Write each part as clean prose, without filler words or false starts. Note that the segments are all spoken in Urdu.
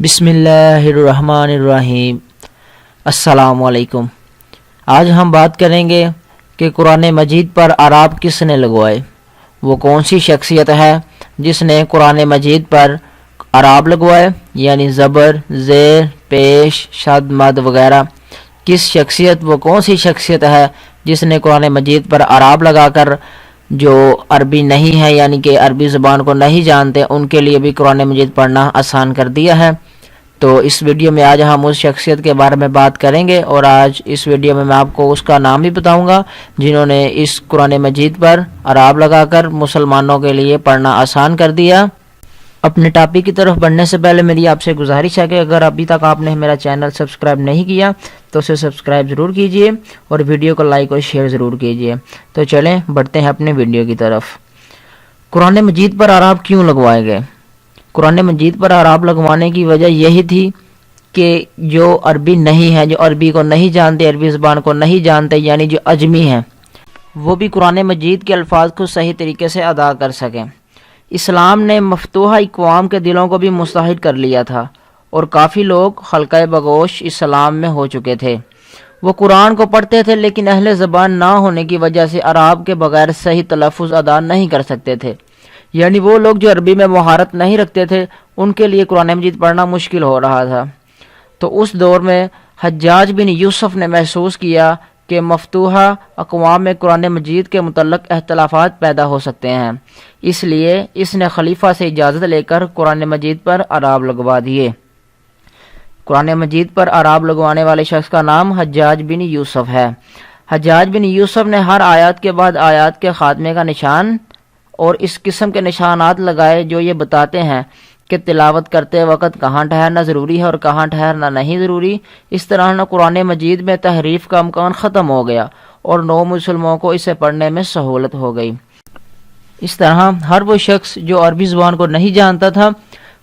بسم اللہ الرحمن الرحیم۔ السلام علیکم۔ آج ہم بات کریں گے کہ قرآن مجید پر اعراب کس نے لگوائے۔ وہ کون سی شخصیت ہے جس نے قرآن مجید پر اعراب لگوائے، یعنی زبر، زیر، پیش، شد، مد وغیرہ۔ وہ کون سی شخصیت ہے جس نے قرآن مجید پر اعراب لگا کر جو عربی نہیں ہے، یعنی کہ عربی زبان کو نہیں جانتے، ان کے لیے بھی قرآن مجید پڑھنا آسان کر دیا ہے۔ تو اس ویڈیو میں آج ہم اس شخصیت کے بارے میں بات کریں گے، اور آج اس ویڈیو میں آپ کو اس کا نام بھی بتاؤں گا جنہوں نے اس قرآن مجید پر اعراب لگا کر مسلمانوں کے لیے پڑھنا آسان کر دیا۔ اپنے ٹاپک کی طرف بڑھنے سے پہلے میری آپ سے گزارش ہے کہ اگر ابھی تک آپ نے میرا چینل سبسکرائب نہیں کیا تو اسے سبسکرائب ضرور کیجئے اور ویڈیو کو لائک اور شیئر ضرور کیجئے۔ تو چلیں بڑھتے ہیں اپنے ویڈیو کی طرف۔ قرآن مجید پر اعراب کیوں لگوائے گئے؟ قرآن مجید پر اعراب لگوانے کی وجہ یہی تھی کہ جو عربی نہیں ہے، جو عربی کو نہیں جانتے، عربی زبان کو نہیں جانتے، یعنی جو اجمی ہیں، وہ بھی قرآن مجید کے الفاظ کو صحیح طریقے سے ادا کر سکیں۔ اسلام نے مفتوحہ اقوام کے دلوں کو بھی مستحد کر لیا تھا، اور کافی لوگ حلقہ بگوش اسلام میں ہو چکے تھے۔ وہ قرآن کو پڑھتے تھے لیکن اہل زبان نہ ہونے کی وجہ سے اعراب کے بغیر صحیح تلفظ ادا نہیں کر سکتے تھے، یعنی وہ لوگ جو عربی میں مہارت نہیں رکھتے تھے ان کے لیے قرآن مجید پڑھنا مشکل ہو رہا تھا۔ تو اس دور میں حجاج بن یوسف نے محسوس کیا کہ مفتوحہ اقوام میں قرآن مجید کے متعلق اختلافات پیدا ہو سکتے ہیں، اس لیے اس نے خلیفہ سے اجازت لے کر قرآن مجید پر اعراب لگوا دیے۔ قرآن مجید پر اعراب لگوانے والے شخص کا نام حجاج بن یوسف ہے۔ حجاج بن یوسف نے ہر آیات کے بعد آیات کے خاتمے کا نشان اور اس قسم کے نشانات لگائے جو یہ بتاتے ہیں کہ تلاوت کرتے وقت کہاں ٹھہرنا ضروری ہے اور کہاں ٹھہرنا نہیں ضروری۔ اس طرح نہ قرآن مجید میں تحریف کا امکان ختم ہو گیا اور نو مسلمانوں کو اسے پڑھنے میں سہولت ہو گئی۔ اس طرح ہر وہ شخص جو عربی زبان کو نہیں جانتا تھا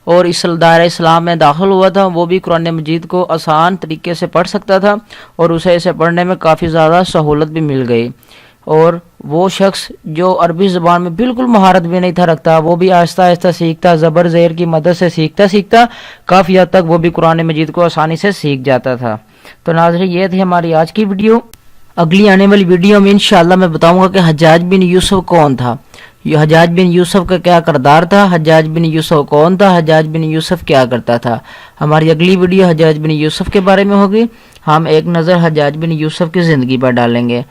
اور اس دائرہ اسلام میں داخل ہوا تھا، وہ بھی قرآن مجید کو آسان طریقے سے پڑھ سکتا تھا اور اسے پڑھنے میں کافی زیادہ سہولت بھی مل گئی۔ اور وہ شخص جو عربی زبان میں بالکل مہارت بھی نہیں تھا رکھتا، وہ بھی آہستہ آہستہ سیکھتا، زبر زیر کی مدد سے سیکھتا کافی حد تک وہ بھی قرآن مجید کو آسانی سے سیکھ جاتا تھا۔ تو ناظرین، یہ تھی ہماری آج کی ویڈیو۔ اگلی آنے والی ویڈیو میں انشاءاللہ میں بتاؤں گا کہ حجاج بن یوسف کون تھا، یہ حجاج بن یوسف کا کیا کردار تھا، حجاج بن یوسف کون تھا، حجاج بن یوسف کیا کرتا تھا۔ ہماری اگلی ویڈیو حجاج بن یوسف کے بارے میں ہوگی۔ ہم ایک نظر حجاج بن یوسف کی زندگی پر ڈالیں گے۔